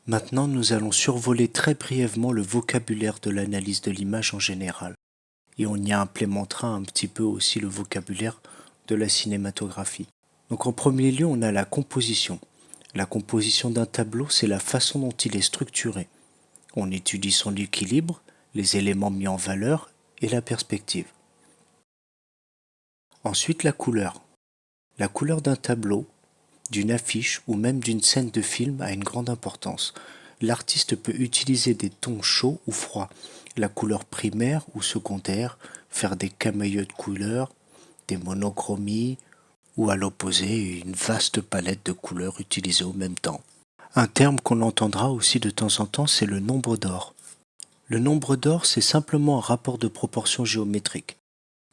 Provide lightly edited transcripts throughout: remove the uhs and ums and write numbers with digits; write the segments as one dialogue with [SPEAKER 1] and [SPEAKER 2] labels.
[SPEAKER 1] Maintenant, nous allons survoler très brièvement le vocabulaire de l'analyse de l'image en général, et on y implémentera un petit peu aussi le vocabulaire de la cinématographie. Donc en premier lieu, on a la composition. La composition d'un tableau, c'est la façon dont il est structuré. On étudie son équilibre, les éléments mis en valeur et la perspective. Ensuite, la couleur. La couleur d'un tableau, d'une affiche ou même d'une scène de film a une grande importance. L'artiste peut utiliser des tons chauds ou froids, la couleur primaire ou secondaire, faire des camailleux de couleurs, des monochromies, ou à l'opposé, une vaste palette de couleurs utilisées au même temps. Un terme qu'on entendra aussi de temps en temps, c'est le nombre d'or. Le nombre d'or, c'est simplement un rapport de proportion géométrique.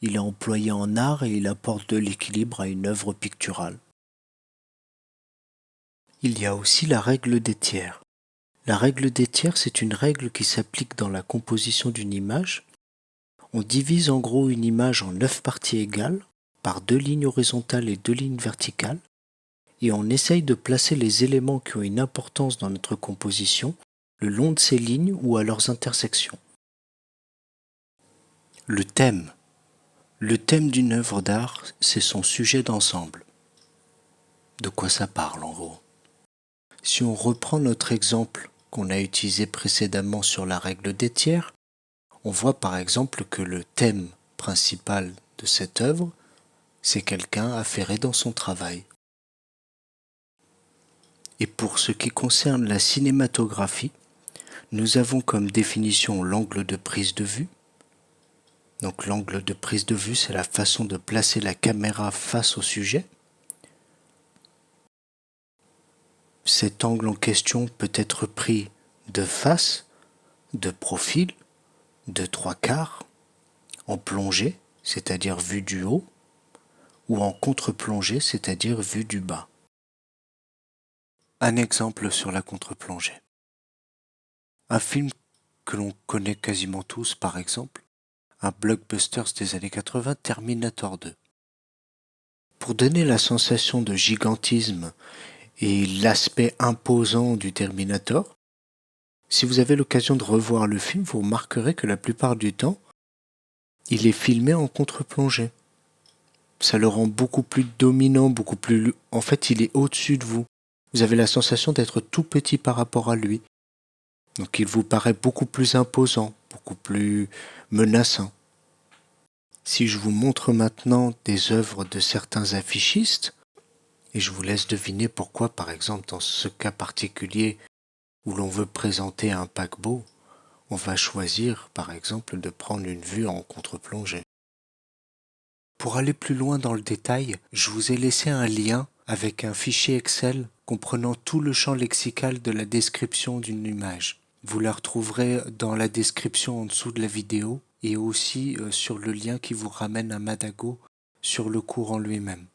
[SPEAKER 1] Il est employé en art et il apporte de l'équilibre à une œuvre picturale. Il y a aussi la règle des tiers. La règle des tiers, c'est une règle qui s'applique dans la composition d'une image. On divise en gros une image en 9 parties égales, par 2 lignes horizontales et 2 lignes verticales, et on essaye de placer les éléments qui ont une importance dans notre composition le long de ces lignes ou à leurs intersections. Le thème. Le thème d'une œuvre d'art, c'est son sujet d'ensemble. De quoi ça parle en gros? Si on reprend notre exemple qu'on a utilisé précédemment sur la règle des tiers, on voit par exemple que le thème principal de cette œuvre, c'est quelqu'un affairé dans son travail. Et pour ce qui concerne la cinématographie, nous avons comme définition l'angle de prise de vue. Donc l'angle de prise de vue, c'est la façon de placer la caméra face au sujet. Cet angle en question peut être pris de face, de profil, de 3/4, en plongée, c'est-à-dire vue du haut, ou en contre-plongée, c'est-à-dire vue du bas. Un exemple sur la contre-plongée. Un film que l'on connaît quasiment tous, par exemple, un blockbuster des années 80, Terminator 2. Pour donner la sensation de gigantisme et l'aspect imposant du Terminator, si vous avez l'occasion de revoir le film, vous remarquerez que la plupart du temps, il est filmé en contre-plongée. Ça le rend beaucoup plus dominant, beaucoup plus... En fait, il est au-dessus de vous. Vous avez la sensation d'être tout petit par rapport à lui. Donc il vous paraît beaucoup plus imposant, beaucoup plus menaçant. Si je vous montre maintenant des œuvres de certains affichistes, et je vous laisse deviner pourquoi, par exemple, dans ce cas particulier où l'on veut présenter un paquebot, on va choisir, par exemple, de prendre une vue en contre-plongée. Pour aller plus loin dans le détail, je vous ai laissé un lien avec un fichier Excel comprenant tout le champ lexical de la description d'une image. Vous la retrouverez dans la description en dessous de la vidéo et aussi sur le lien qui vous ramène à Madago sur le cours en lui-même.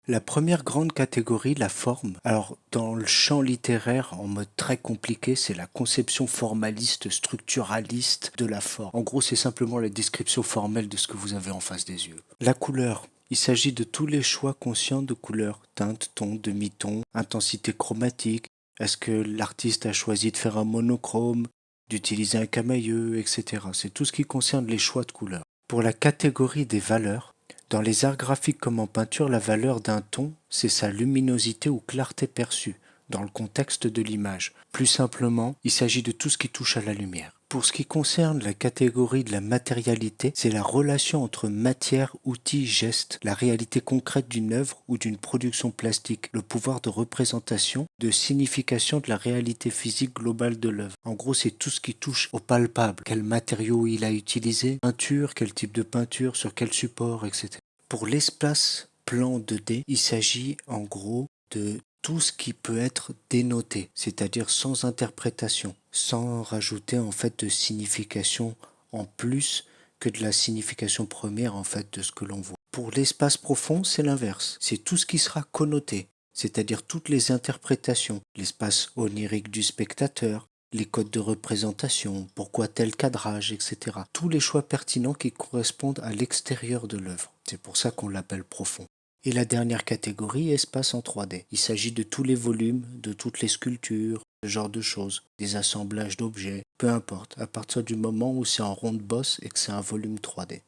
[SPEAKER 1] La première grande catégorie, la forme. Alors, dans le champ littéraire, en mode très compliqué, c'est la conception formaliste, structuraliste de la forme. En gros, c'est simplement la description formelle de ce que vous avez en face des yeux. La couleur. Il s'agit de tous les choix conscients de couleurs, teinte, ton, demi-ton, intensité chromatique. Est-ce que l'artiste a choisi de faire un monochrome, d'utiliser un camailleux, etc. C'est tout ce qui concerne les choix de couleurs. Pour la catégorie des valeurs, dans les arts graphiques comme en peinture, la valeur d'un ton, c'est sa luminosité ou clarté perçue, dans le contexte de l'image. Plus simplement, il s'agit de tout ce qui touche à la lumière. Pour ce qui concerne la catégorie de la matérialité, c'est la relation entre matière, outil, geste, la réalité concrète d'une œuvre ou d'une production plastique, le pouvoir de représentation, de signification de la réalité physique globale de l'œuvre. En gros, c'est tout ce qui touche au palpable. Quel matériau il a utilisé, peinture, quel type de peinture, sur quel support, etc. Pour l'espace plan 2D, il s'agit en gros de tout ce qui peut être dénoté, c'est-à-dire sans interprétation, sans rajouter en fait de signification en plus que de la signification première en fait de ce que l'on voit. Pour l'espace profond, c'est l'inverse. C'est tout ce qui sera connoté, c'est-à-dire toutes les interprétations, l'espace onirique du spectateur, les codes de représentation, pourquoi tel cadrage, etc. Tous les choix pertinents qui correspondent à l'extérieur de l'œuvre. C'est pour ça qu'on l'appelle profond. Et la dernière catégorie, espace en 3D. Il s'agit de tous les volumes, de toutes les sculptures, ce genre de choses, des assemblages d'objets, peu importe, à partir du moment où c'est en ronde bosse et que c'est un volume 3D.